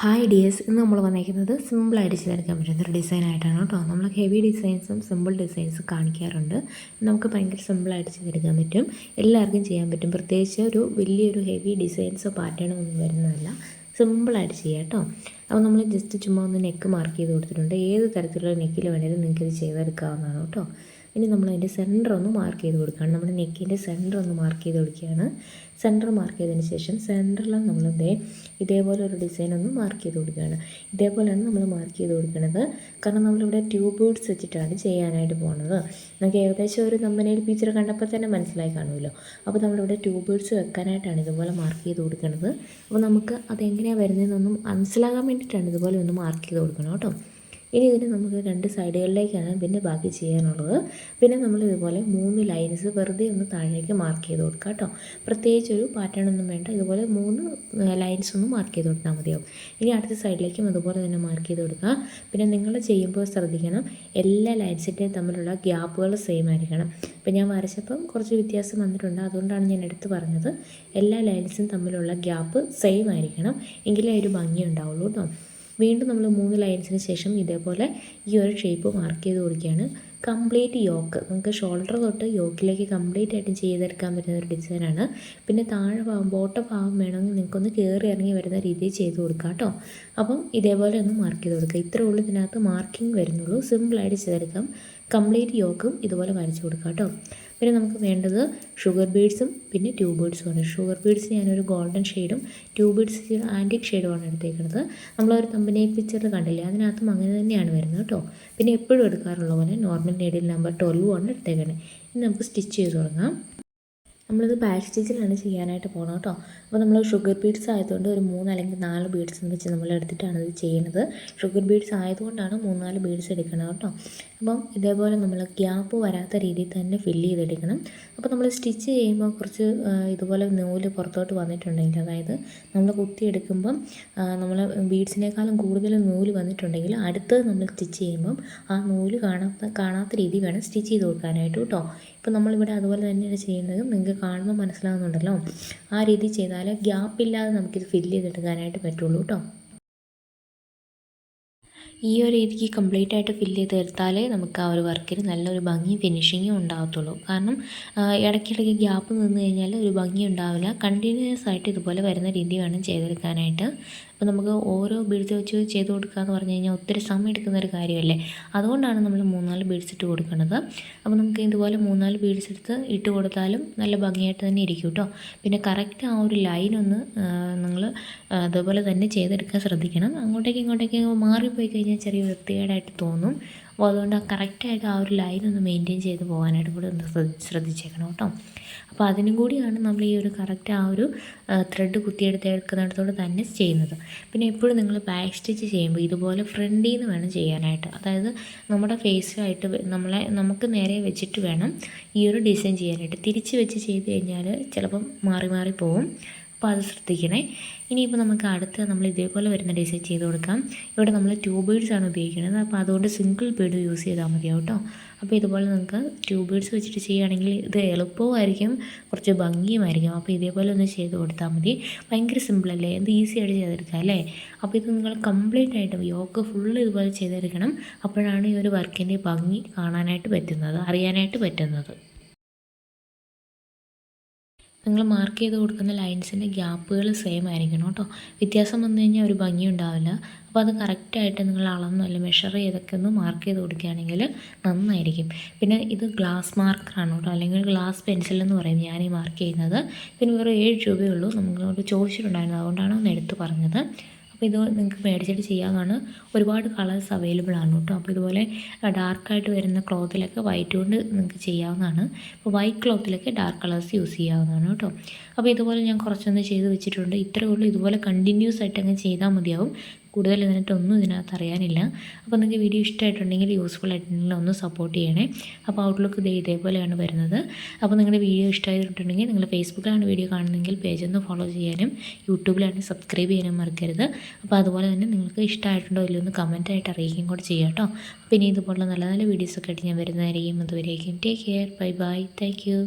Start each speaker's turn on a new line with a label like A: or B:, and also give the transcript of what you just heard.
A: Hi dears, ഇന്ന് നമ്മൾ വന്നിരിക്കുന്നത് സിമ്പിളായിട്ട് ചെയ്തെടുക്കാൻ പറ്റുന്ന ഒരു ഡിസൈനായിട്ടാണ് കേട്ടോ. നമ്മൾ ഹെവി ഡിസൈൻസും സിമ്പിൾ ഡിസൈൻസും കാണിക്കാറുണ്ട്. നമുക്ക് ഭയങ്കര സിമ്പിളായിട്ട് ചെയ്തെടുക്കാൻ പറ്റും, എല്ലാവർക്കും ചെയ്യാൻ പറ്റും. പ്രത്യേകിച്ച് ഒരു വലിയൊരു ഹെവി ഡിസൈൻസോ പാറ്റേണോ ഒന്നും വരുന്നതല്ല, സിമ്പിളായിട്ട് ചെയ്യാം കേട്ടോ. അപ്പോൾ നമ്മൾ ജസ്റ്റ് ചുമ്മാ ഒന്ന് നെക്ക് മാർക്ക് ചെയ്ത് കൊടുത്തിട്ടുണ്ട്. ഏത് തരത്തിലുള്ള നെക്കിൽ വേണേലും നിങ്ങൾക്ക് ഇത് ചെയ്തെടുക്കാവുന്നതാണ് കേട്ടോ. ഇനി നമ്മളതിൻ്റെ സെൻറ്റർ ഒന്ന് മാർക്ക് ചെയ്ത് കൊടുക്കുകയാണ്. നമ്മുടെ നെക്കിൻ്റെ സെൻറ്റർ ഒന്ന് മാർക്ക് ചെയ്ത് കൊടുക്കുകയാണ്. സെൻറ്റർ മാർക്ക് ചെയ്തതിന് ശേഷം സെൻറ്ററിൽ നമ്മൾ ഇതേപോലെ ഒരു ഡിസൈൻ ഒന്ന് മാർക്ക് ചെയ്ത് കൊടുക്കുകയാണ്. ഇതേപോലെയാണ് നമ്മൾ മാർക്ക് ചെയ്ത് കൊടുക്കുന്നത്. കാരണം നമ്മളിവിടെ ട്യൂബ് ബീഡ്സ് വെച്ചിട്ടാണ് ചെയ്യാനായിട്ട് പോകുന്നത്. നമുക്ക് ഏകദേശം ഒരു തമ്പനയിൽ പിക്ചർ കണ്ടപ്പോൾ തന്നെ മനസ്സിലായി കാണുമല്ലോ. അപ്പോൾ നമ്മളിവിടെ ട്യൂബ് ബീഡ്സ് വെക്കാനായിട്ടാണ് ഇതുപോലെ മാർക്ക് ചെയ്ത് കൊടുക്കുന്നത്. അപ്പോൾ നമുക്ക് അതെങ്ങനെയാണ് വരുന്നതെന്നൊന്നും മനസ്സിലാകാൻ വേണ്ടിയിട്ടാണ് ഇതുപോലെ ഒന്ന് മാർക്ക് ചെയ്ത് കൊടുക്കണം കേട്ടോ. ഇനി ഇതിന് നമുക്ക് രണ്ട് സൈഡുകളിലേക്കാണ് പിന്നെ ബാക്കി ചെയ്യാനുള്ളത്. പിന്നെ നമ്മൾ ഇതുപോലെ 3 ലൈൻസ് വെറുതെ ഒന്ന് താഴേക്ക് മാർക്ക് ചെയ്ത് കൊടുക്കുക കേട്ടോ. പ്രത്യേകിച്ചൊരു പാറ്റേൺ ഒന്നും വേണ്ട, ഇതുപോലെ 3 ലൈൻസ് ഒന്ന് മാർക്ക് ചെയ്ത് കൊടുത്താൽ മതിയാവും. ഇനി അടുത്ത സൈഡിലേക്കും അതുപോലെ തന്നെ മാർക്ക് ചെയ്ത് കൊടുക്കുക. പിന്നെ നിങ്ങൾ ചെയ്യുമ്പോൾ ശ്രദ്ധിക്കണം, എല്ലാ ലൈൻസിൻ്റെയും തമ്മിലുള്ള ഗ്യാപ്പുകൾ സെയിം ആയിരിക്കണം. ഇപ്പം ഞാൻ വരച്ചപ്പം കുറച്ച് വ്യത്യാസം വന്നിട്ടുണ്ട്, അതുകൊണ്ടാണ് ഞാൻ എടുത്ത് പറഞ്ഞത്. എല്ലാ ലൈൻസും തമ്മിലുള്ള ഗ്യാപ്പ് സെയിം ആയിരിക്കണം, എങ്കിലേ ഒരു ഭംഗി ഉണ്ടാവുള്ളൂ കേട്ടോ. വീണ്ടും നമ്മൾ 3 ലൈൻസിന് ശേഷം ഇതേപോലെ ഈ ഒരു ഷേപ്പ് മാർക്ക് ചെയ്ത് കൊടുക്കുകയാണ്. കംപ്ലീറ്റ് യോക്ക്, നമുക്ക് ഷോൾഡർ തൊട്ട് യോക്കിലേക്ക് കംപ്ലീറ്റ് ആയിട്ടും ചെയ്തെടുക്കാൻ പറ്റുന്ന ഒരു ഡിസൈനാണ്. പിന്നെ താഴെ ഭാഗം ബോട്ടം ഭാഗം വേണമെങ്കിൽ നിങ്ങൾക്കൊന്ന് കയറി ഇറങ്ങി വരുന്ന രീതിയിൽ ചെയ്ത് കൊടുക്കുക കേട്ടോ. അപ്പം ഇതേപോലെ ഒന്ന് മാർക്ക് ചെയ്ത് കൊടുക്കുക. ഇത്രേ ഉള്ളൂ ഇതിനകത്ത് മാർക്കിംഗ് വരുന്നുള്ളൂ, സിമ്പിളായിട്ട് ചെയ്തെടുക്കാം. കംപ്ലീറ്റ് യോക്കും ഇതുപോലെ വരച്ച് കൊടുക്കുക കേട്ടോ. പിന്നെ നമുക്ക് വേണ്ടത് ഷുഗർ ബീഡ്സും പിന്നെ ട്യൂബ് ബീഡ്സുമാണ്. ഷുഗർ ബീഡ്സ് ഞാനൊരു ഗോൾഡൻ ഷെയ്ഡും ട്യൂബ് ബീഡ്സ് ആൻറ്റിക് ഷെയ്ഡുമാണ് എടുത്തേക്കുന്നത്. നമ്മളൊരു തമ്പനയിൽ പിക്ചറിൽ കണ്ടില്ലേ, അതിനകത്തും അങ്ങനെ തന്നെയാണ് വരുന്നത് കേട്ടോ. പിന്നെ എപ്പോഴും എടുക്കാറുള്ള പോലെ നോർമൽ നീഡിൽ നമ്പർ 12 ആണ് എടുത്തേക്കുന്നത്. ഇനി നമുക്ക് സ്റ്റിച്ച് ചെയ്ത് തുടങ്ങാം. നമ്മളിത് ബാക്ക് സ്റ്റിച്ചിലാണ് ചെയ്യാനായിട്ട് പോകണം കേട്ടോ. അപ്പോൾ നമ്മൾ ഷുഗർ ബീഡ്സ് ആയതുകൊണ്ട് ഒരു 3 അല്ലെങ്കിൽ 4 ബീഡ്സ് വെച്ച് നമ്മൾ എടുത്തിട്ടാണ് ഇത് ചെയ്യുന്നത്. ഷുഗർ ബീഡ്സ് ആയതുകൊണ്ടാണ് 3-4 ബീഡ്സ് എടുക്കണം കേട്ടോ. അപ്പം ഇതേപോലെ നമ്മൾ ഗ്യാപ്പ് വരാത്ത രീതിയിൽ തന്നെ ഫില്ല് ചെയ്തെടുക്കണം. അപ്പോൾ നമ്മൾ സ്റ്റിച്ച് ചെയ്യുമ്പോൾ കുറച്ച് ഇതുപോലെ നൂല് പുറത്തോട്ട് വന്നിട്ടുണ്ടെങ്കിൽ, അതായത് നമ്മൾ കുത്തിയെടുക്കുമ്പം നമ്മൾ ബീഡ്സിനേക്കാളും കൂടുതൽ നൂല് വന്നിട്ടുണ്ടെങ്കിൽ അടുത്ത് നമ്മൾ സ്റ്റിച്ച് ചെയ്യുമ്പം ആ നൂല് കാണാത്ത രീതി വേണം സ്റ്റിച്ച് ചെയ്ത് കൊടുക്കാനായിട്ട് കേട്ടോ. ഇപ്പോൾ നമ്മളിവിടെ അതുപോലെ തന്നെയാണ് ചെയ്യുന്നത്, നിങ്ങൾക്ക് കാണുമ്പോൾ മനസ്സിലാകുന്നുണ്ടല്ലോ. ആ രീതി ചെയ്താൽ ഗ്യാപ്പില്ലാതെ നമുക്കിത് ഫില്ല് ചെയ്തെടുക്കാനായിട്ട് പറ്റുള്ളൂ കേട്ടോ. ഈ ഒരു രീതിക്ക് കംപ്ലീറ്റ് ആയിട്ട് ഫില്ല് ചെയ്തെടുത്താലേ നമുക്ക് ആ ഒരു വർക്കിന് നല്ലൊരു ഭംഗി ഫിനിഷിങ്ങും ഉണ്ടാകത്തുള്ളൂ. കാരണം ഇടയ്ക്കിടയ്ക്ക് ഗ്യാപ്പ് നിന്ന് കഴിഞ്ഞാൽ ഒരു ഭംഗി ഉണ്ടാവില്ല. കണ്ടിന്യൂസ് ആയിട്ട് ഇതുപോലെ വരുന്ന രീതി വേണം ചെയ്തെടുക്കാനായിട്ട്. അപ്പോൾ നമുക്ക് ഓരോ ബീഡ്സ് വെച്ച് ചെയ്ത് കൊടുക്കുക എന്ന് പറഞ്ഞു കഴിഞ്ഞാൽ ഒത്തിരി സമയം എടുക്കുന്നൊരു കാര്യമല്ലേ. അതുകൊണ്ടാണ് നമ്മൾ 3-4 ബീഡ്സ് ഇട്ട് കൊടുക്കുന്നത്. അപ്പോൾ നമുക്ക് ഇതുപോലെ 3-4 ബീഡ്സ് എടുത്ത് ഇട്ട് കൊടുത്താലും നല്ല ഭംഗിയായിട്ട് തന്നെ ഇരിക്കും കേട്ടോ. പിന്നെ കറക്റ്റ് ആ ഒരു ലൈനൊന്ന് നിങ്ങൾ അതുപോലെ തന്നെ ചെയ്തെടുക്കാൻ ശ്രദ്ധിക്കണം. അങ്ങോട്ടേക്ക് ഇങ്ങോട്ടേക്ക് മാറിപ്പോയി കഴിഞ്ഞാൽ ചെറിയ വൃത്തികേടായിട്ട് തോന്നും. അപ്പോൾ അതുകൊണ്ട് കറക്റ്റായിട്ട് ആ ഒരു ലൈനൊന്ന് മെയിൻറ്റെയിൻ ചെയ്ത് പോകാനായിട്ട് കൂടെ ഒന്ന് ശ്രദ്ധിച്ചേക്കണം കേട്ടോ. അപ്പോൾ അതിനും കൂടിയാണ് നമ്മൾ ഈ ഒരു കറക്റ്റ് ആ ഒരു ത്രെഡ് കുത്തിയെടുക്കുന്നിടത്തോട് തന്നെ ചെയ്യുന്നത്. പിന്നെ എപ്പോഴും നിങ്ങൾ ബാക്ക് സ്റ്റിച്ച് ചെയ്യുമ്പോൾ ഇതുപോലെ ഫ്രണ്ടിൽ നിന്ന് വേണം ചെയ്യാനായിട്ട്. അതായത് നമ്മുടെ ഫേസായിട്ട് നമുക്ക് നേരെ വെച്ചിട്ട് വേണം ഈ ഒരു ഡിസൈൻ ചെയ്യാനായിട്ട്. തിരിച്ച് വെച്ച് ചെയ്ത് കഴിഞ്ഞാൽ ചിലപ്പം മാറി പോകും. അപ്പോൾ അത് ശ്രദ്ധിക്കണേ. ഇനിയിപ്പോൾ നമുക്ക് നമ്മൾ ഇതേപോലെ വരുന്ന ഡിസൈൻ ചെയ്ത് കൊടുക്കാം. ഇവിടെ നമ്മൾ ട്യൂബ് ബീഡ്സാണ് ഉപയോഗിക്കുന്നത്, അപ്പോൾ അതുകൊണ്ട് സിംഗിൾ ബീഡ് യൂസ് ചെയ്താൽ മതിയാവും കേട്ടോ. അപ്പോൾ ഇതുപോലെ നിങ്ങൾക്ക് ട്യൂബ് ബീഡ്സ് വെച്ചിട്ട് ചെയ്യുകയാണെങ്കിൽ ഇത് എളുപ്പവുമായിരിക്കും, കുറച്ച് ഭംഗിയുമായിരിക്കും. അപ്പോൾ ഇതേപോലെ ഒന്ന് ചെയ്ത് കൊടുത്താൽ മതി. ഭയങ്കര സിമ്പിളല്ലേ, എന്ത് ഈസി ആയിട്ട് ചെയ്തെടുക്കാം അല്ലേ. അപ്പോൾ ഇത് നിങ്ങൾ കംപ്ലീറ്റ് ആയിട്ട് യോക്ക് ഫുള്ള് ഇതുപോലെ ചെയ്തെടുക്കണം. അപ്പോഴാണ് ഈ ഒരു വർക്കിൻ്റെ ഭംഗി കാണാനായിട്ട് പറ്റുന്നത്, അറിയാനായിട്ട് പറ്റുന്നത്. നിങ്ങൾ മാർക്ക് ചെയ്ത് കൊടുക്കുന്ന ലൈൻസിൻ്റെ ഗ്യാപ്പുകൾ സെയിം ആയിരിക്കണം കേട്ടോ. വ്യത്യാസം വന്നു കഴിഞ്ഞാൽ ഒരു ഭംഗി ഉണ്ടാവില്ല. അപ്പോൾ അത് കറക്റ്റായിട്ട് നിങ്ങൾ അളന്നോ അല്ലെങ്കിൽ മെഷർ ചെയ്തൊക്കെ ഒന്ന് മാർക്ക് ചെയ്ത് കൊടുക്കുകയാണെങ്കിൽ നന്നായിരിക്കും. പിന്നെ ഇത് ഗ്ലാസ് മാർക്കറാണ് കേട്ടോ, അല്ലെങ്കിൽ ഗ്ലാസ് പെൻസിൽ എന്ന് പറയും ഞാൻ ഈ മാർക്ക് ചെയ്യുന്നത്. പിന്നെ വേറെ 7 രൂപയേ ഉള്ളൂ. നമ്മളോട് ചോദിച്ചിട്ടുണ്ടായിരുന്നു, അതുകൊണ്ടാണ് ഒന്ന് എടുത്ത് പറഞ്ഞത്. അപ്പോൾ ഇത് നിങ്ങൾക്ക് മേടിച്ചിട്ട് ചെയ്യാവുന്നതാണ്. ഒരുപാട് കളേഴ്സ് അവൈലബിൾ ആണ് കേട്ടോ. അപ്പോൾ ഇതുപോലെ ഡാർക്കായിട്ട് വരുന്ന ക്ലോത്തിലൊക്കെ വൈറ്റ് കൊണ്ട് നിങ്ങൾക്ക് ചെയ്യാവുന്നതാണ്. അപ്പോൾ വൈറ്റ് ക്ലോത്തിലൊക്കെ ഡാർക്ക് കളേഴ്സ് യൂസ് ചെയ്യാവുന്നതാണ് കേട്ടോ. അപ്പോൾ ഇതുപോലെ ഞാൻ കുറച്ചൊന്ന് ചെയ്ത് വെച്ചിട്ടുണ്ട്. ഇത്രയേ ഉള്ളൂ. ഇതുപോലെ കണ്ടിന്യൂസ് ആയിട്ട് അങ്ങ് ചെയ്താൽ മതിയാവും. കൂടുതൽ ഇതിനകത്ത് അറിയാനില്ല. അപ്പോൾ നിങ്ങൾക്ക് വീഡിയോ ഇഷ്ടമായിട്ടുണ്ടെങ്കിൽ യൂസ്ഫുൾ ആയിട്ടുണ്ടെങ്കിൽ ഒന്ന് സപ്പോർട്ട് ചെയ്യണേ. അപ്പോൾ ഔട്ട്ലുക്ക് ഇതേപോലെയാണ് വരുന്നത്. അപ്പോൾ നിങ്ങളുടെ വീഡിയോ ഇഷ്ടമായിട്ടുണ്ടെങ്കിൽ നിങ്ങൾ ഫേസ്ബുക്കിലാണ് വീഡിയോ കാണുന്നതെങ്കിൽ പേജ് ഒന്ന് ഫോളോ ചെയ്യാനും യൂട്യൂബിലാണ് സബ്സ്ക്രൈബ് ചെയ്യാനും മറക്കരുത്. അപ്പോൾ അതുപോലെ തന്നെ നിങ്ങൾക്ക് ഇഷ്ടമായിട്ടുണ്ടോ ഇല്ലയോ ഒന്ന് കമൻറ്റായിട്ട് അറിയിക്കുകയും കൂടെ ചെയ്യാം കേട്ടോ. അപ്പോൾ ഇനി ഇതുപോലുള്ള നല്ല നല്ല വീഡിയോസൊക്കെ ആയിട്ട് ഞാൻ വരുന്നതായിരിക്കും. അതുവരേക്കും take care, bye bye, thank you.